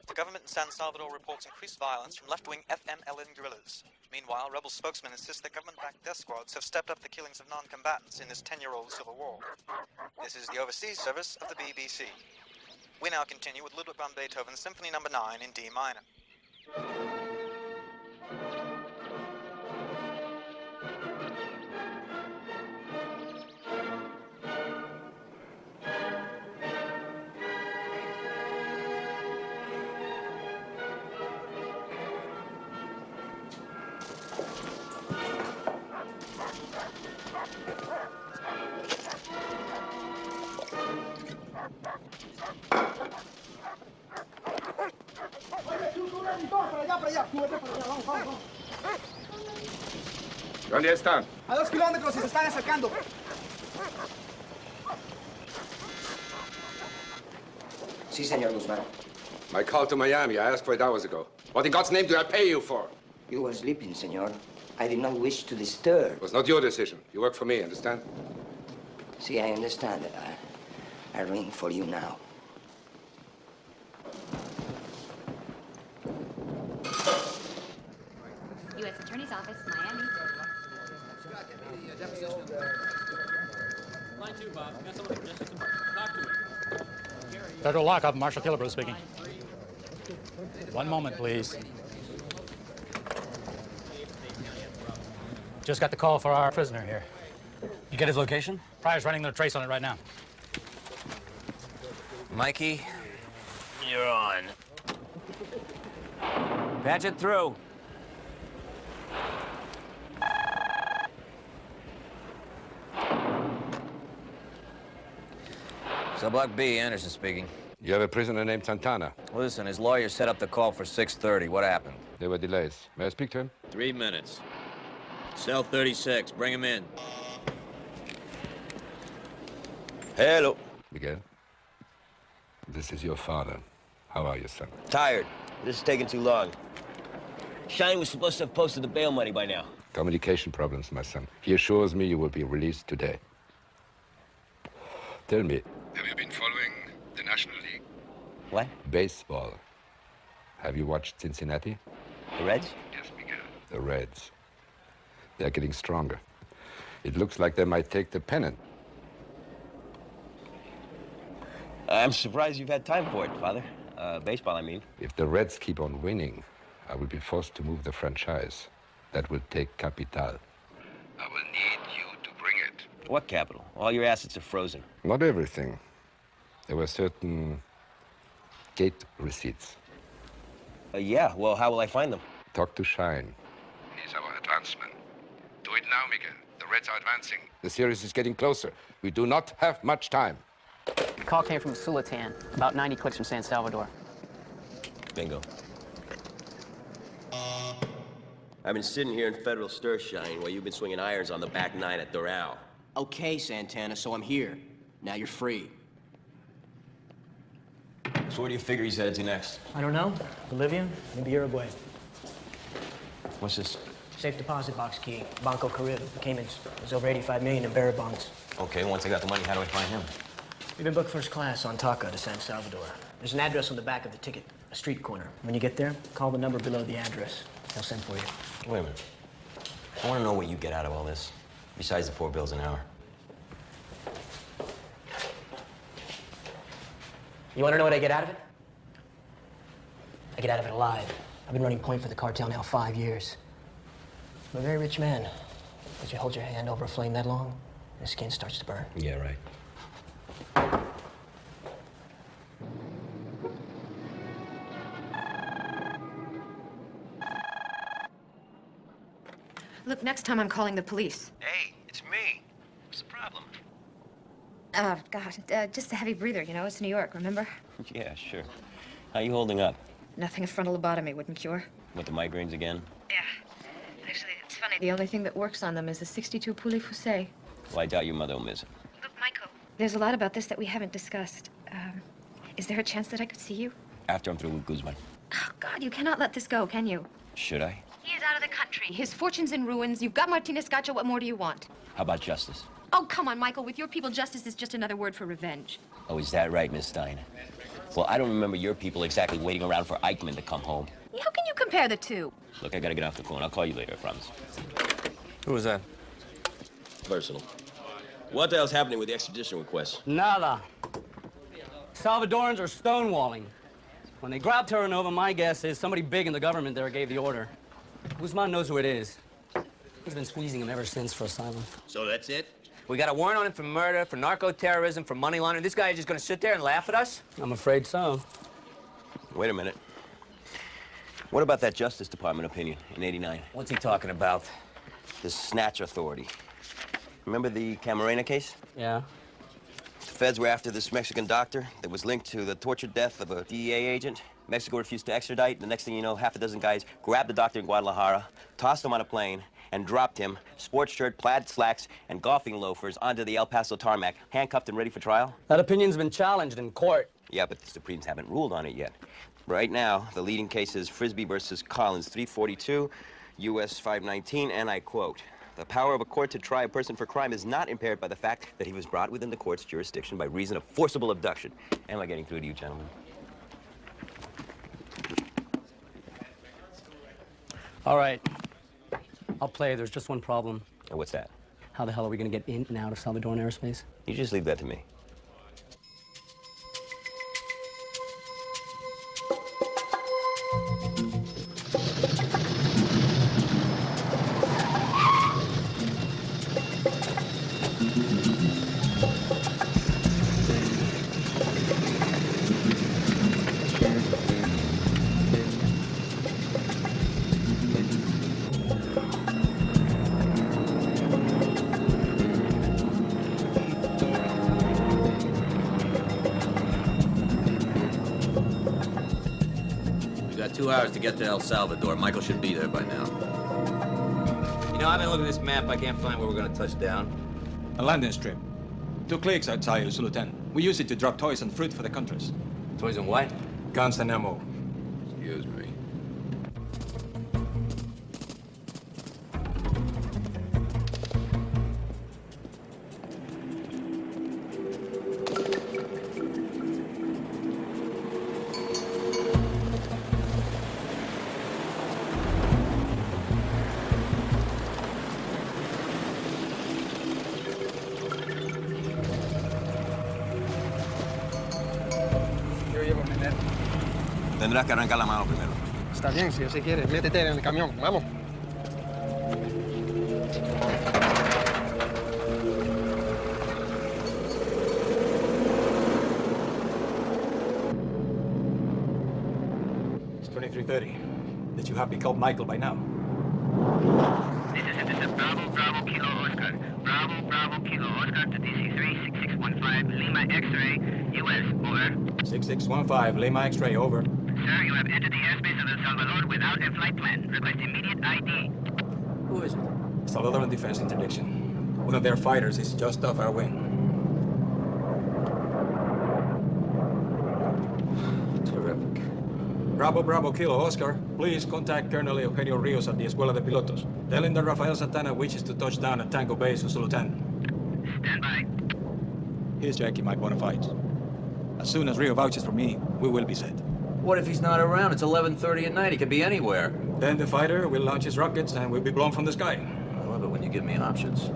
The government in San Salvador reports increased violence from left-wing FMLN guerrillas. Meanwhile, rebel spokesmen insist that government-backed death squads have stepped up the killings of non-combatants in this 10-year-old civil war. This is the overseas service of the BBC. We now continue with Ludwig van Beethoven's Symphony No. 9 in D minor. ¿Dónde están? A 2 kilómetros y se están acercando. Sí, señor Guzman. My call to Miami. I asked for it hours ago. What in God's name do I pay you for? You were sleeping, senor. I did not wish to disturb. It was not your decision. You work for me, understand? See, I understand that. I ring for you now. U.S. Attorney's Office, Miami. Line 2, Bob. Got someone from Justice Department. Talk to me. Federal lockup, Marshal Killebrew speaking. One moment, please. Just got the call for our prisoner here. You get his location? Pryor's running their trace on it right now. Mikey, you're on. Patch it through. Subblock B, Anderson speaking. You have a prisoner named Santana. Listen, his lawyer set up the call for 6:30. What happened? There were delays. May I speak to him? 3 minutes. Cell 36. Bring him in. Hello. Miguel, this is your father. How are you, son? Tired. This is taking too long. Shine was supposed to have posted the bail money by now. Communication problems, my son. He assures me you will be released today. Tell me, have you been following the National League? What? Baseball. Have you watched Cincinnati? The Reds? Yes, Miguel. The Reds. They're getting stronger. It looks like they might take the pennant. I'm surprised you've had time for it, Father. Baseball, I mean. If the Reds keep on winning, I will be forced to move the franchise. That will take capital. I will need you to bring it. What capital? All your assets are frozen. Not everything. There were certain gate receipts. Yeah, well, how will I find them? Talk to Shine. He's our advancement. Do it now, Miguel. The Reds are advancing. The series is getting closer. We do not have much time. The call came from Sulatan, about 90 clicks from San Salvador. Bingo. I've been sitting here in Federal Stir, Shine, while you've been swinging irons on the back nine at Doral. Okay, Santana, so I'm here. Now you're free. So where do you figure he's headed to next? I don't know. Bolivia, maybe Uruguay. What's this? Safe deposit box key, Banco Carib. Caymans. There's over 85 million in bearer bonds. Okay, once I got the money, how do I find him? We've been booked first class on Taca to San Salvador. There's an address on the back of the ticket, a street corner. When you get there, call the number below the address. They'll send for you. Wait a minute. I want to know what you get out of all this, besides the $4 an hour. You want to know what I get out of it? I get out of it alive. I've been running point for the cartel now 5 years. I'm a very rich man. As you hold your hand over a flame that long, the skin starts to burn. Yeah, right. Look, next time I'm calling the police. Hey, it's me. What's the problem? Oh, God, just a heavy breather, you know? It's New York, remember? Yeah, sure. How you holding up? Nothing a frontal lobotomy wouldn't cure. With the migraines again? Yeah. Actually, it's funny. The only thing that works on them is the 62 poulet foussé. Well, I doubt your mother will miss it. Look, Michael, there's a lot about this that we haven't discussed. Is there a chance that I could see you? After I'm through with Guzman. Oh, God, you cannot let this go, can you? Should I? He is out of the country. His fortune's in ruins. You've got Martinez Gacho. What more do you want? How about justice? Oh, come on, Michael. With your people, justice is just another word for revenge. Oh, is that right, Miss Stein? Well, I don't remember your people exactly waiting around for Eichmann to come home. How can you compare the two? Look, I gotta get off the phone. I'll call you later, I promise. Who was that? Personal. What the hell's happening with the extradition request? Nada. Salvadorans are stonewalling. When they grabbed Terranova, my guess is somebody big in the government there gave the order. Guzman knows who it is. He's been squeezing him ever since for asylum. So that's it? We got a warrant on him for murder, for narco-terrorism, for money laundering. This guy is just gonna sit there and laugh at us? I'm afraid so. Wait a minute. What about that Justice Department opinion in '89? What's he talking about? The Snatch Authority. Remember the Camarena case? Yeah. The feds were after this Mexican doctor that was linked to the tortured death of a DEA agent. Mexico refused to extradite. The next thing you know, half a dozen guys grabbed the doctor in Guadalajara, tossed him on a plane, and dropped him, sports shirt, plaid slacks, and golfing loafers onto the El Paso tarmac, handcuffed and ready for trial. That opinion's been challenged in court. Yeah, but the Supremes haven't ruled on it yet. Right now, the leading case is Frisbee versus Collins, 342, U.S. 519, and I quote, "The power of a court to try a person for crime is not impaired by the fact that he was brought within the court's jurisdiction by reason of forcible abduction." Am I getting through to you, gentlemen? All right. I'll play. There's just one problem. And what's that? How the hell are we gonna get in and out of Salvadoran airspace? You just leave that to me. We got 2 hours to get to El Salvador. Michael should be there by now. You know, I've been looking at this map. I can't find where we're gonna touch down. A landing strip. 2 clicks outside El Sultan. We use it to drop toys and fruit for the countries. Toys and what? Guns and ammo. Excuse me. Tendrás que arrancar la mano primero. Está bien, si así quieres. Métete en el camión. Vamos. It's 23:30. That you have me called Michael by now. This is Bravo, Bravo, Kilo, Oscar. Bravo, Bravo, Kilo, Oscar to DC-3, 6615, Lima X-ray, U.S., over. 6615, Lima X-ray, over. Sir, you have entered the airspace of El Salvador without a flight plan. Request immediate ID. Who is it? Salvadoran Defense Interdiction. One of their fighters is just off our wing. Terrific. Bravo, Bravo, Kilo, Oscar. Please contact Colonel Eugenio Rios at the Escuela de Pilotos. Tell him that Rafael Santana wishes to touch down at Tango Bay, Sultan. Stand by. Here's Jackie, my bona fides. As soon as Rio vouches for me, we will be set. What if he's not around? It's 11:30 at night. He could be anywhere. Then the fighter will launch his rockets and we'll be blown from the sky. I love it when you give me options.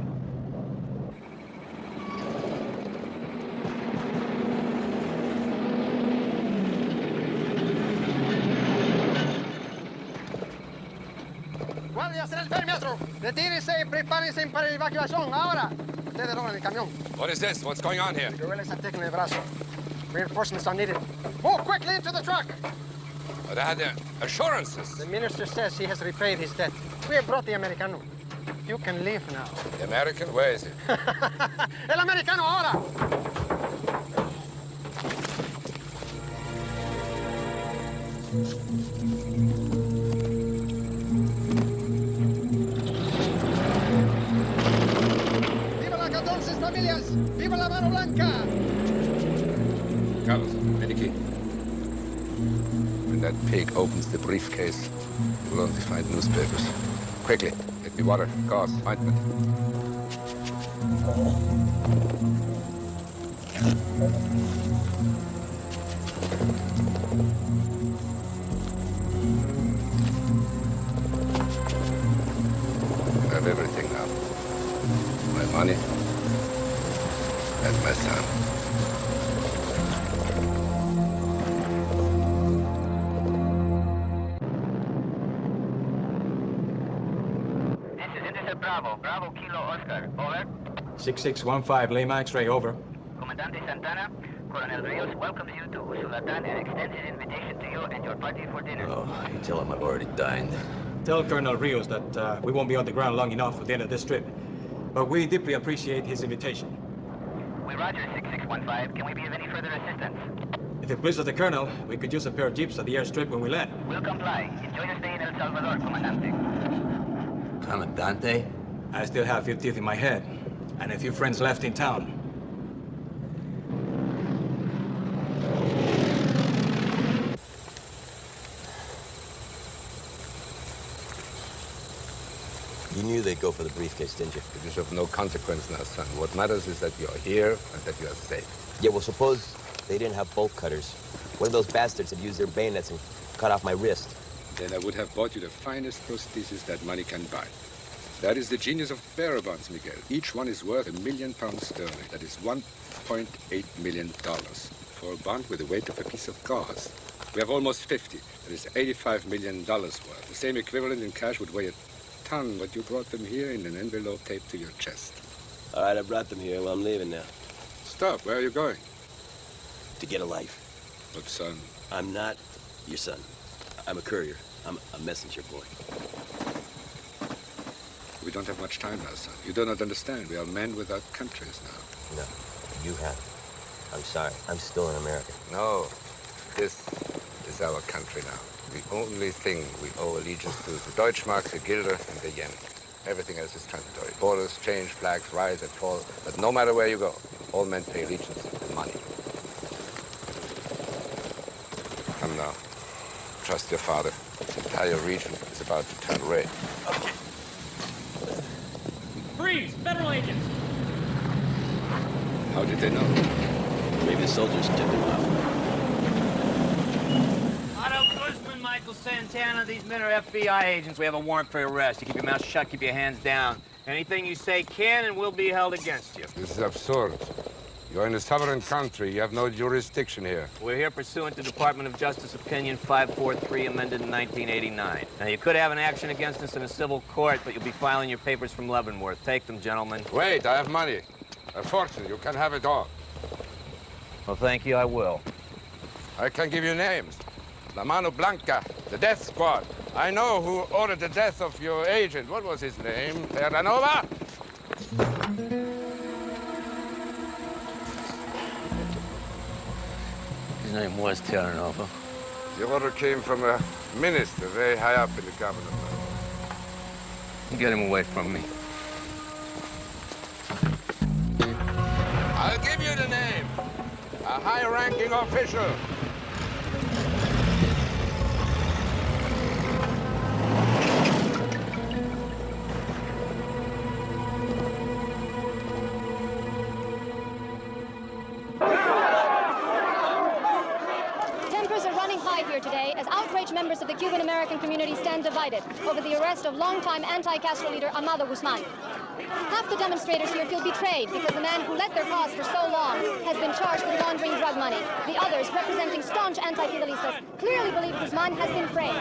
Guardias en el perímetro. Retírense y prepárense para la evacuación. Ahora. Ustedes roban el camión. What is this? What's going on here? Guerrillas atacan el brazo. Reinforcements are needed. Move quickly into the truck. But I had assurances. The minister says he has repaid his debt. We have brought the Americano. You can leave now. The American? Where is it? El Americano ahora. ¡Viva las 14 familias! ¡Viva la mano blanca! Carlos, Mediki. When that pig opens the briefcase, we'll only find newspapers. Quickly, get me water, gauze, ointment. I have everything now. My money and my son. This is Intercept Bravo. Bravo Kilo Oscar. Over. 6615, Lima X-ray, over. Comandante Santana, Colonel Rios welcomes you to Usulatan and extends his invitation to you and your party for dinner. Oh, you tell him I've already dined. Tell Colonel Rios that we won't be on the ground long enough at the end of this trip. But we deeply appreciate his invitation. We roger 6615. Can we be of any further assistance? If it pleases the Colonel, we could use a pair of jeeps at the airstrip when we land. We'll comply. Enjoy your stay in El Salvador, Comandante. Comandante? I still have a few teeth in my head, and a few friends left in town. You knew they'd go for the briefcase, didn't you? It is of no consequence now, son. What matters is that you're here and that you're safe. Yeah, well, suppose they didn't have bolt cutters. One of those bastards had used their bayonets and cut off my wrist. Then I would have bought you the finest prosthesis that money can buy. That is the genius of bearer bonds, Miguel. Each one is worth £1 million sterling. That is $1.8 million for a bond with the weight of a piece of gauze. We have almost 50. That is $85 million worth. The same equivalent in cash would weigh a ton, but you brought them here in an envelope taped to your chest. All right, I brought them here. Well, I'm leaving now. Stop. Where are you going? To get a life. But, son... I'm not your son. I'm a courier. I'm a messenger boy. We don't have much time now, son. You do not understand. We are men without countries now. No, you have. I'm sorry. I'm still in America. No. This is our country now. The only thing we owe allegiance to is the Deutschmark, the Guilder, and the yen. Everything else is transitory. Borders change, flags rise and fall. But no matter where you go, all men pay allegiance to money. Come now. Trust your father. The entire region is about to turn red. Okay. Freeze! Federal agents! How did they know? Maybe the soldiers tipped him off. Arnado Guzman, Michael Santana, these men are FBI agents. We have a warrant for your arrest. You keep your mouth shut, keep your hands down. Anything you say can and will be held against you. This is absurd. You're in a sovereign country. You have no jurisdiction here. We're here pursuant to Department of Justice Opinion 543, amended in 1989. Now, you could have an action against us in a civil court, but you'll be filing your papers from Leavenworth. Take them, gentlemen. Wait, I have money. A fortune. You can have it all. Well, thank you, I will. I can give you names. La Mano Blanca, the death squad. I know who ordered the death of your agent. What was his name? Terranova? His name was Terranova. The order came from a minister very high up in the government. Get him away from me. I'll give you the name. A high-ranking official. Tempers are running high here today as outraged members of the Cuban-American community stand divided over the arrest of longtime anti-Castro leader Arnado Guzman. Half the demonstrators here feel betrayed because the man who led their cause for so long has been charged with laundering drug money. The others, representing staunch anti-Fidelistas, clearly believe Guzman has been framed.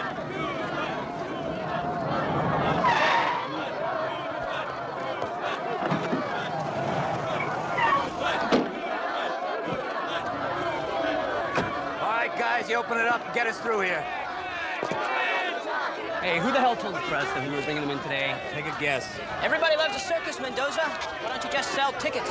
All right, guys, you open it up and get us through here. Hey, who the hell told the press that we were bringing him in today? Take a guess. Everybody loves a circus, Mendoza. Why don't you just sell tickets?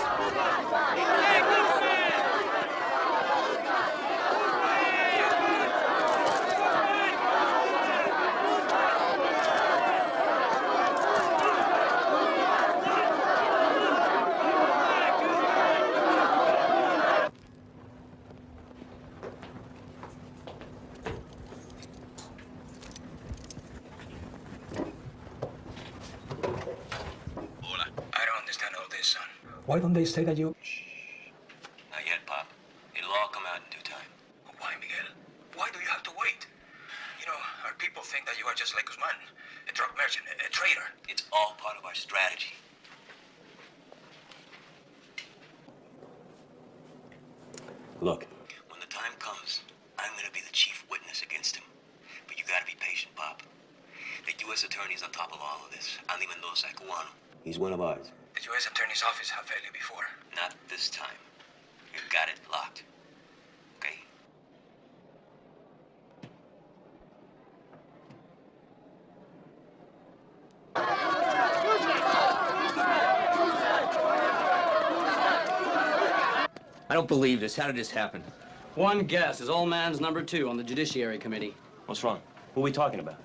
Why don't they say that you... Not yet, Pop. It'll all come out in due time. Why, Miguel? Why do you have to wait? You know, our people think that you are just like Guzman, a drug merchant, a traitor. It's all part of our strategy. Look, when the time comes, I'm gonna be the chief witness against him. But you gotta be patient, Pop. The U.S. attorney's on top of all of this. Andy Mendoza, Cubano. He's one of ours. The U.S. Attorney's Office have failed you before. Not this time. You've got it locked. Okay? I don't believe this. How did this happen? One guess is old man's number 2 on the Judiciary Committee. What's wrong? Who are we talking about?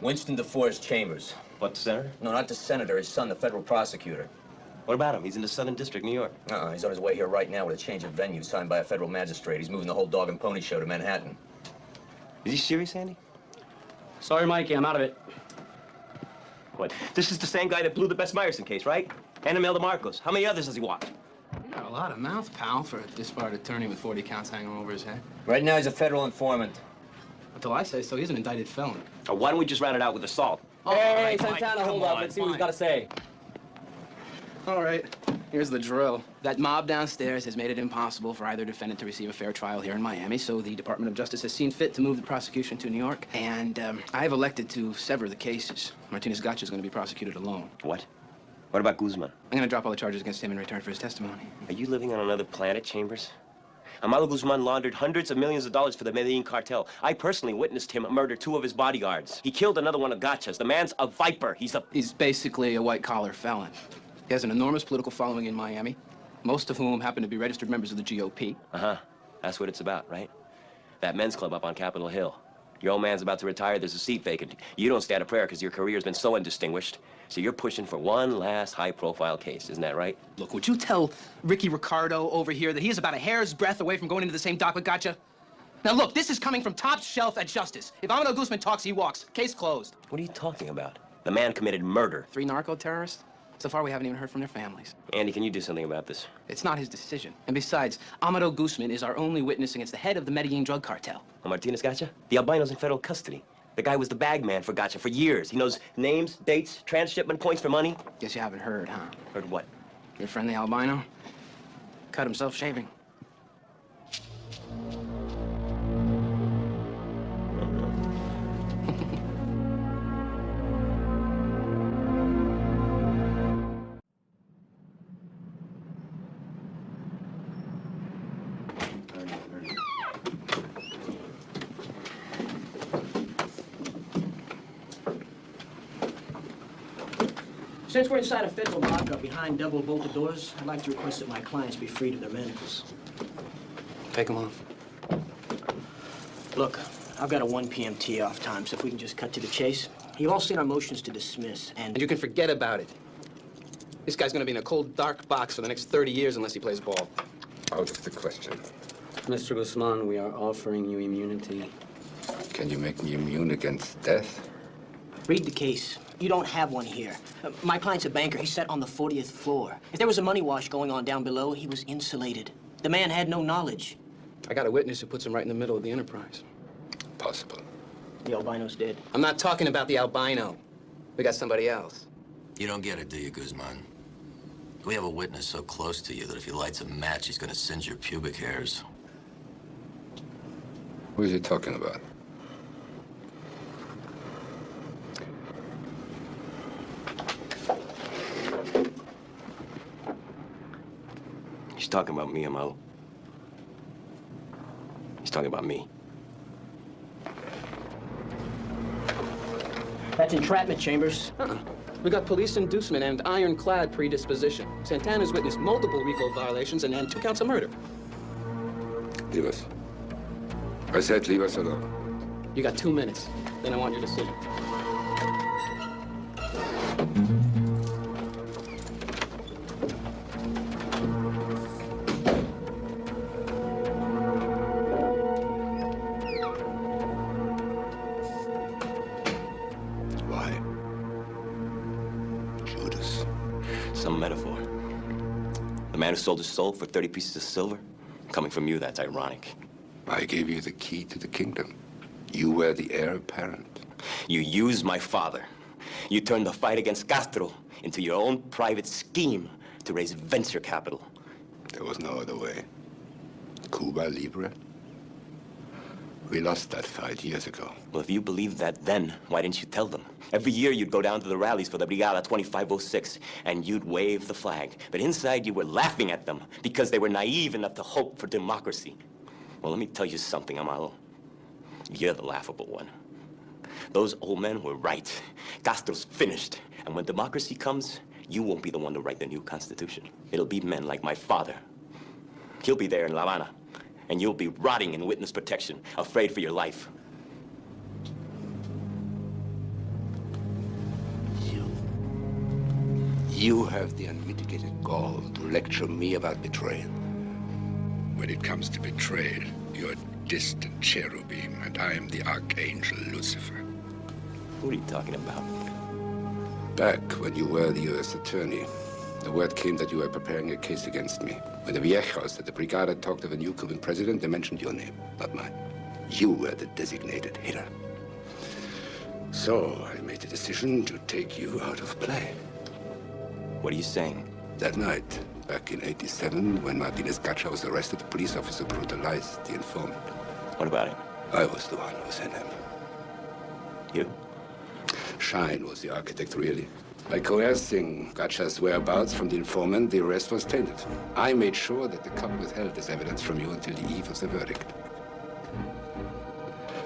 Winston DeForest Chambers. What, the senator? No, not the senator. His son, the federal prosecutor. What about him? He's in the Southern District, New York. He's on his way here right now with a change of venue signed by a federal magistrate. He's moving the whole dog and pony show to Manhattan. Is he serious, Andy? Sorry, Mikey, I'm out of it. What? This is the same guy that blew the Bess Meyerson case, right? And Imelda Marcos. How many others has he watched? You got a lot of mouth, pal, for a disbarred attorney with 40 counts hanging over his head. Right now, he's a federal informant. Until I say so, he's an indicted felon. Why don't we just round it out with assault? Hey, Santana, hold up. Let's see what he's got to say. All right, here's the drill. That mob downstairs has made it impossible for either defendant to receive a fair trial here in Miami, so the Department of Justice has seen fit to move the prosecution to New York, and I have elected to sever the cases. Martinez Gotcha is going to be prosecuted alone. What? What about Guzman? I'm going to drop all the charges against him in return for his testimony. Are you living on another planet, Chambers? Arnado Guzman laundered hundreds of millions of dollars for the Medellin cartel. I personally witnessed him murder 2 of his bodyguards. He killed another one of Gotcha's. The man's a viper. He's basically a white-collar felon. He has an enormous political following in Miami, most of whom happen to be registered members of the GOP. Uh-huh. That's what it's about, right? That men's club up on Capitol Hill. Your old man's about to retire. There's a seat vacant. You don't stand a prayer because your career's been so undistinguished. So you're pushing for one last high-profile case. Isn't that right? Look, would you tell Ricky Ricardo over here that he is about a hair's breadth away from going into the same dock with Gotcha? Now, look, this is coming from top shelf at Justice. If Arnado Guzman talks, he walks. Case closed. What are you talking about? The man committed murder. 3 narco-terrorists? So far, we haven't even heard from their families. Andy, can you do something about this? It's not his decision. And besides, Arnado Guzman is our only witness against the head of the Medellin drug cartel. Oh, Martinez Gotcha? The albino's in federal custody. The guy was the bag man for Gotcha for years. He knows names, dates, transshipment points for money. Guess you haven't heard, huh? Heard what? Your friend, the albino, cut himself shaving. Since we're inside a federal lockup behind double-bolted doors, I'd like to request that my clients be freed of their manacles. Take them off. Look, I've got a 1 p.m. tee-off time, so if we can just cut to the chase. You've all seen our motions to dismiss, and you can forget about it. This guy's gonna be in a cold, dark box for the next 30 years unless he plays ball. Out of the question. Mr. Guzman, we are offering you immunity. Can you make me immune against death? Read the case. You don't have one here. My client's a banker. He sat on the 40th floor. If there was a money wash going on down below, he was insulated. The man had no knowledge. I got a witness who puts him right in the middle of the enterprise. Possible. The albino's dead. I'm not talking about the albino. We got somebody else. You don't get it, do you, Guzman? We have a witness so close to you that if he lights a match, he's gonna singe your pubic hairs. Who is he talking about? He's talking about me, Amalo. He's talking about me. That's entrapment, Chambers. We got police inducement and ironclad predisposition. Santana's witnessed multiple RICO violations and 2 counts of murder. Leave us. I said leave us alone. You got 2 minutes. Then I want your decision. Some metaphor. The man who sold his soul for 30 pieces of silver? Coming from you, that's ironic. I gave you the key to the kingdom. You were the heir apparent. You used my father. You turned the fight against Castro into your own private scheme to raise venture capital. There was no other way. Cuba Libre? We lost that fight years ago. Well, if you believed that then, why didn't you tell them? Every year you'd go down to the rallies for the Brigada 2506, and you'd wave the flag. But inside you were laughing at them because they were naive enough to hope for democracy. Well, let me tell you something, Amado. You're the laughable one. Those old men were right. Castro's finished. And when democracy comes, you won't be the one to write the new constitution. It'll be men like my father. He'll be there in La Habana. And you'll be rotting in witness protection, afraid for your life. You have the unmitigated gall to lecture me about betrayal. When it comes to betrayal, you're a distant cherubim, and I am the Archangel Lucifer. What are you talking about? Back when you were the U.S. attorney, the word came that you were preparing a case against me. When the viejos at the Brigada talked of a new Cuban president, they mentioned your name, not mine. You were the designated hitter. So I made the decision to take you out of play. What are you saying? That night, back in '87, when Martinez Gacha was arrested, the police officer brutalized the informant. What about him? I was the one who sent him. You? Shine was the architect, really. By coercing Gacha's whereabouts from the informant, the arrest was tainted. I made sure that the cop withheld this evidence from you until the eve of the verdict.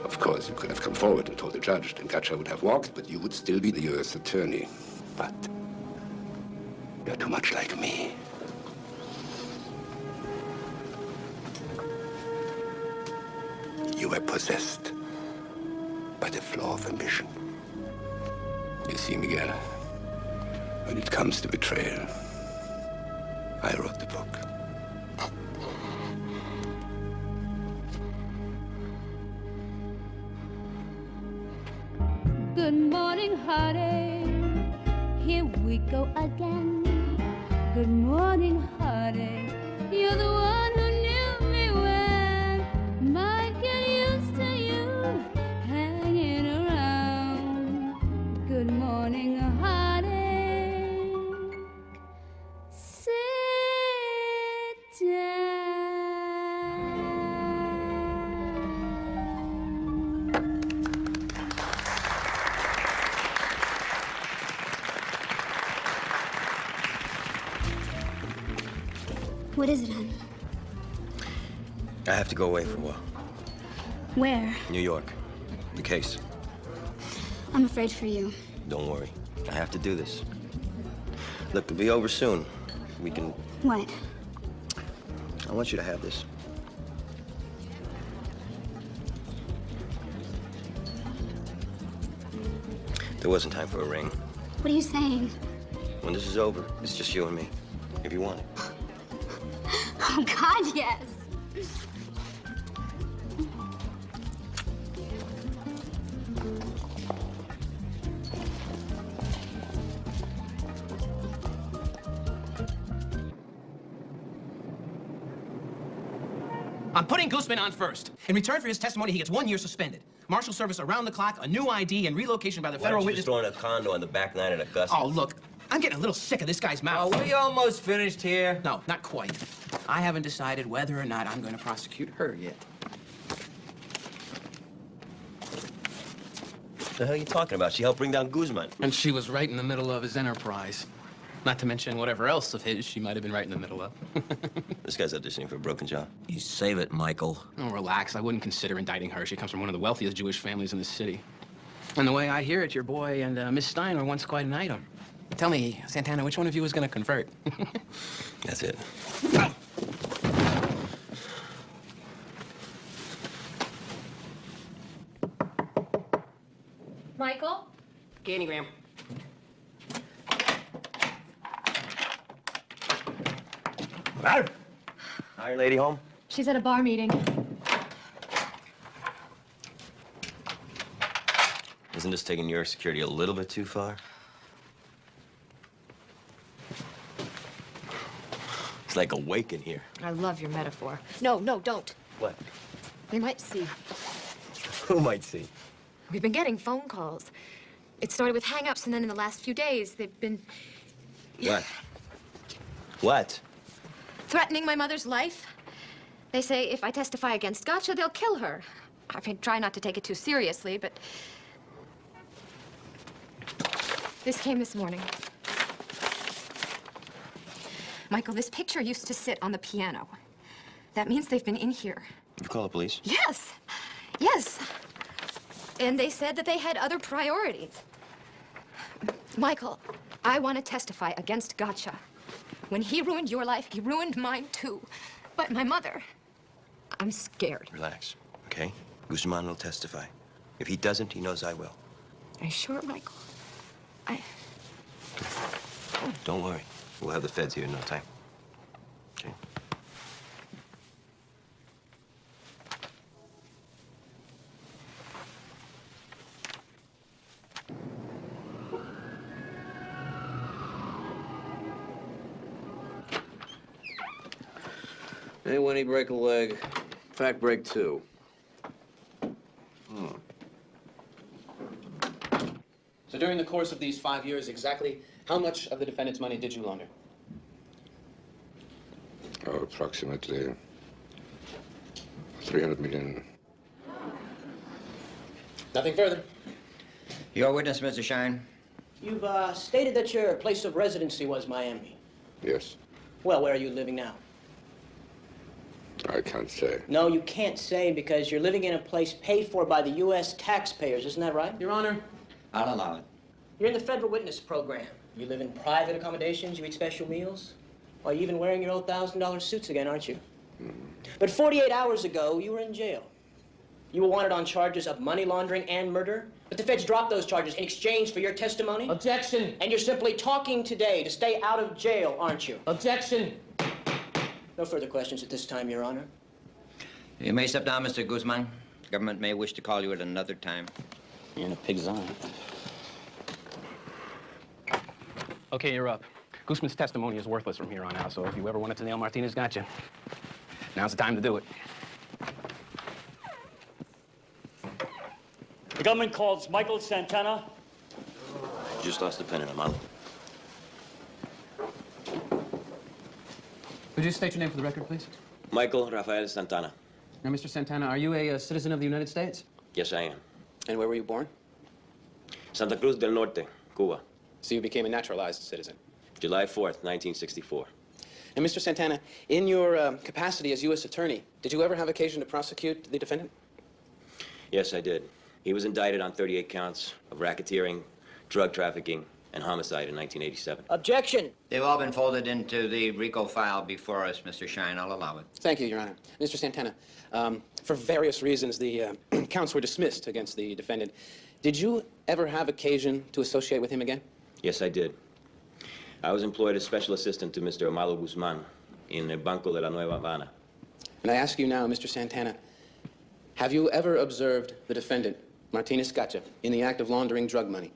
Of course, you could have come forward and told the judge, and Gacha would have walked, but you would still be the U.S. attorney. But you're too much like me. You were possessed by the flaw of ambition. You see, Miguel, when it comes to betrayal, I wrote the book. Good morning, heartache. Here we go again. Good morning, heartache. You're the one who knew me well. Might get used to you hanging around. Good morning, heartache. Sit down. What is it, hon? I have to go away for a while. Where? New York. The case. I'm afraid for you. Don't worry. I have to do this. Look, it'll be over soon. We can... What? I want you to have this. There wasn't time for a ring. What are you saying? When this is over, it's just you and me. If you want it. Oh, God, yes. I'm putting Guzman on first. In return for his testimony, he gets 1 year suspended. Marshal service around the clock, a new ID, and relocation by the federal witness. Just throwing a condo on the back nine at Augusta. Oh, look, I'm getting a little sick of this guy's mouth. Oh, we almost finished here. No, not quite. I haven't decided whether or not I'm going to prosecute her yet. What the hell are you talking about? She helped bring down Guzman. And she was right in the middle of his enterprise. Not to mention whatever else of his she might have been right in the middle of. This guy's auditioning for a broken jaw. You save it, Michael. Oh, relax. I wouldn't consider indicting her. She comes from one of the wealthiest Jewish families in the city. And the way I hear it, your boy and Miss Stein were once quite an item. Tell me, Santana, which one of you is going to convert? That's it. Michael? Candygram. Iron Lady home? She's at a bar meeting. Isn't this taking your security a little bit too far? It's like awake in here. I love your metaphor. No, don't. What? They might see. Who might see? We've been getting phone calls. It started with hang-ups, and then in the last few days, they've been What? What? threatening my mother's life. They say if I testify against Gotcha, they'll kill her. I mean, try not to take it too seriously, but... This came this morning. Michael, this picture used to sit on the piano. That means they've been in here. You call the police? Yes. Yes. And they said that they had other priorities. Michael, I want to testify against Gotcha. When he ruined your life, he ruined mine too. But my mother, I'm scared. Relax, okay? Guzman will testify. If he doesn't, he knows I will. Are you sure, Michael? Don't worry. We'll have the feds here in no time. Okay? Hey, when he break a leg, fact break two. So during the course of these 5 years, exactly how much of the defendant's money did you launder? Oh, approximately 300 million. Nothing further. Your witness, Mr. Shine. You've stated that your place of residency was Miami. Yes, Well, where are you living now? I can't say. No, you can't say because you're living in a place paid for by the U.S. taxpayers. Isn't that right? Your Honor. I'll allow it. You're in the federal witness program. You live in private accommodations. You eat special meals. Well, you're even wearing your old $1,000 suits again, aren't you? But 48 hours ago, you were in jail. You were wanted on charges of money laundering and murder. But the feds dropped those charges in exchange for your testimony. Objection. And you're simply talking today to stay out of jail, aren't you? Objection. No further questions at this time, Your Honor. You may step down, Mr. Guzman. Government may wish to call you at another time. You're in a pig's eye. Okay, you're up. Guzman's testimony is worthless from here on out, so if you ever wanted to nail Martinez, gotcha. Now's the time to do it. The government calls Michael Santana. Just lost the pen in a mouth. Would you state your name for the record, please? Michael Rafael Santana. Now, Mr. Santana, are you a citizen of the United States? Yes, I am. And where were you born? Santa Cruz del Norte, Cuba. So you became a naturalized citizen? July 4th, 1964. And Mr. Santana, in your capacity as U.S. attorney, did you ever have occasion to prosecute the defendant? Yes, I did. He was indicted on 38 counts of racketeering, drug trafficking, and homicide in 1987. Objection! They've all been folded into the RICO file before us, Mr. Shine. I'll allow it. Thank you, Your Honor. Mr. Santana, for various reasons, the counts were dismissed against the defendant. Did you ever have occasion to associate with him again? Yes, I did. I was employed as special assistant to Mr. Arnado Guzman in el Banco de la Nueva Habana. And I ask you now, Mr. Santana, have you ever observed the defendant, Martinez Gotcha, in the act of laundering drug money?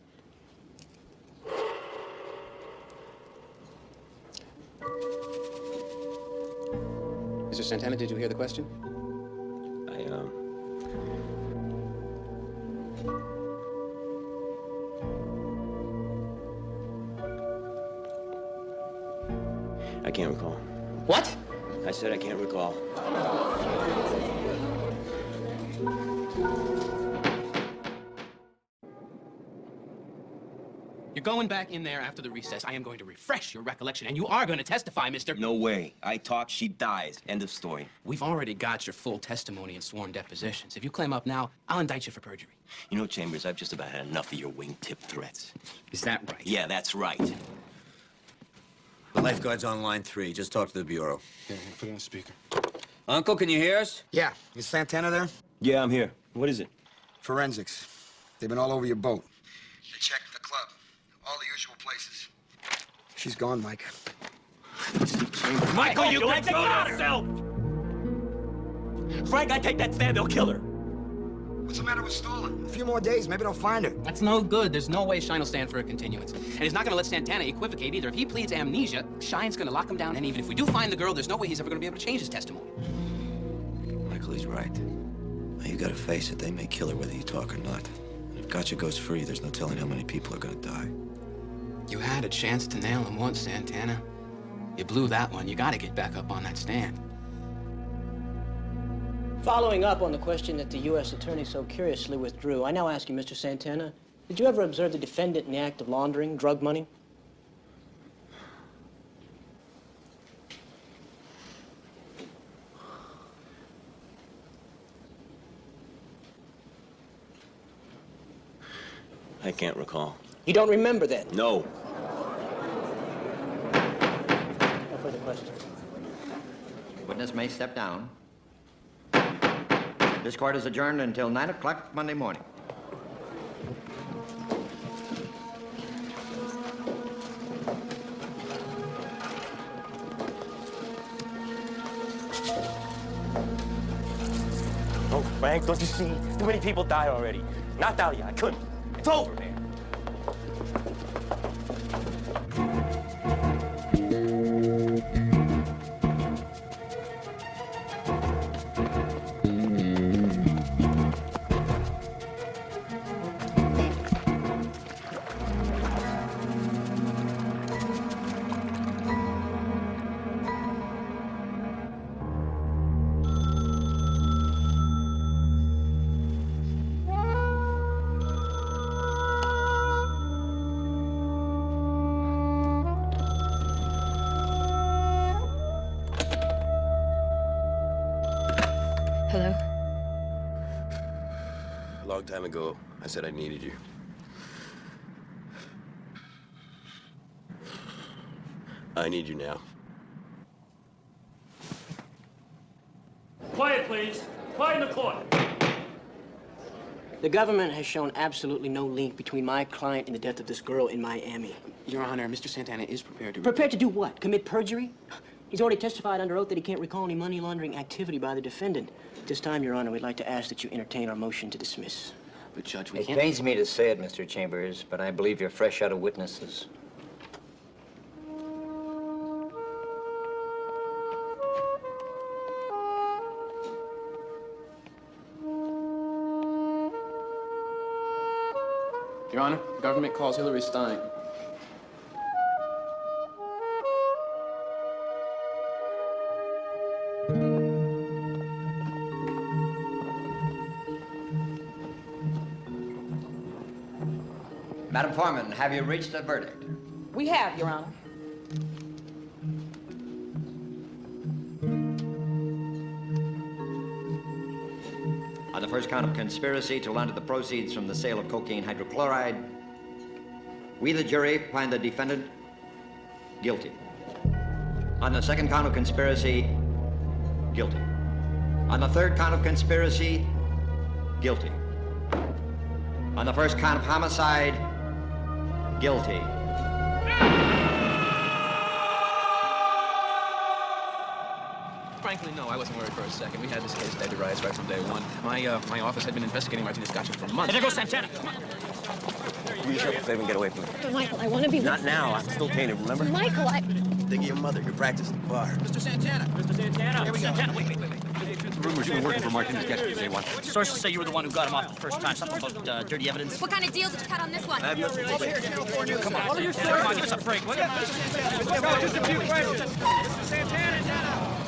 Mr. Santana, did you hear the question? I can't recall. What? I said I can't recall. You're going back in there after the recess. I am going to refresh your recollection, and you are going to testify, mister. No way. I talk, she dies. End of story. We've already got your full testimony and sworn depositions. If you claim up now, I'll indict you for perjury. You know, Chambers, I've just about had enough of your wingtip threats. Is that right? Yeah, that's right. The lifeguard's on line 3. Just talk to the Bureau. Yeah, put it on speaker. Uncle, can you hear us? Yeah. Is Santana there? Yeah, I'm here. What is it? Forensics. They've been all over your boat. They checked the club. All the usual places. She's gone, Mike. Michael, you control yourself! Frank, I take that stand, they'll kill her. What's the matter with Stalin? A few more days, maybe they'll find her. That's no good. There's no way Shine will stand for a continuance. And he's not going to let Santana equivocate either. If he pleads amnesia, Shine's going to lock him down. And even if we do find the girl, there's no way he's ever going to be able to change his testimony. Michael, he's right. Now, you gotta face it, they may kill her whether you talk or not. And if Gotcha goes free, there's no telling how many people are gonna die. You had a chance to nail him once, Santana. You blew that one. You gotta get back up on that stand. Following up on the question that the U.S. attorney so curiously withdrew, I now ask you, Mr. Santana, did you ever observe the defendant in the act of laundering drug money? I can't recall. You don't remember then? No. No further questions. Witness may step down. This court is adjourned until 9 o'clock Monday morning. Oh, Frank, don't you see? Too many people died already. Not Dahlia, I couldn't. It's over, man. Hello? A long time ago, I said I needed you. I need you now. Quiet, please. Quiet in the court. The government has shown absolutely no link between my client and the death of this girl in Miami. Your Honor, Mr. Santana is prepared to... Prepared to do what? Commit perjury? He's already testified under oath that he can't recall any money laundering activity by the defendant. At this time, Your Honor, we'd like to ask that you entertain our motion to dismiss. But, Judge, we It can't... pains me to say it, Mr. Chambers, but I believe you're fresh out of witnesses. Your Honor, the government calls Hillary Stein. Madam Foreman, have you reached a verdict? We have, Your Honor. On the first count of conspiracy to launder the proceeds from the sale of cocaine hydrochloride, we, the jury, find the defendant guilty. On the second count of conspiracy, guilty. On the third count of conspiracy, guilty. On the first count of homicide, guilty. Frankly, no, I wasn't worried for a second. We had this case dead to rights right from day one. My office had been investigating Martinez Gotcha for months. And there goes Santana. Do yourself a favor and get away from me. But Michael, I want to be with... Not now. I'm still tainted, remember? Michael, I... Think of your mother. You're practicing the bar. Mr. Santana. Mr. Santana. Here we go. Santana, wait. Rumors you've been working for Martinez Gotcha from day one. Sources say you were the one who got him off the first time. Something about dirty evidence. What kind of deal did you cut on this one? I have no Over here, Channel 4 News. Come on, give us a break, will you? Just a few questions. Mr. Santana.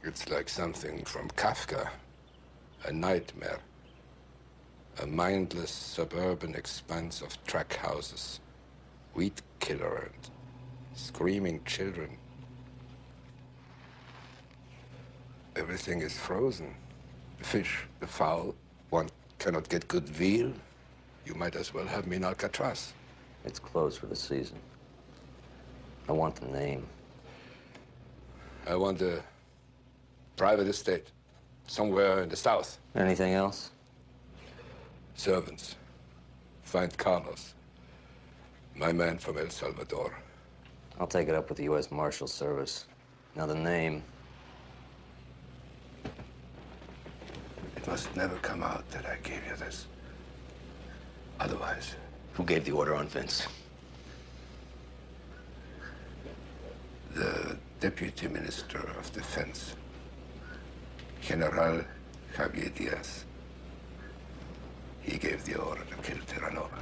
It's like something from Kafka, a nightmare. A mindless suburban expanse of track houses, weed killer and screaming children. Everything is frozen. The fish, the fowl want cannot get good veal, you might as well have me in Alcatraz. It's closed for the season. I want the name. I want a private estate, somewhere in the south. Anything else? Servants. Find Carlos, my man from El Salvador. I'll take it up with the U.S. Marshal Service. Now the name. It must never come out that I gave you this. Otherwise... Who gave the order on Vince? The Deputy Minister of Defense, General Javier Diaz. He gave the order to kill Terranova.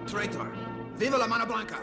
Traitor! Viva la Mano Blanca!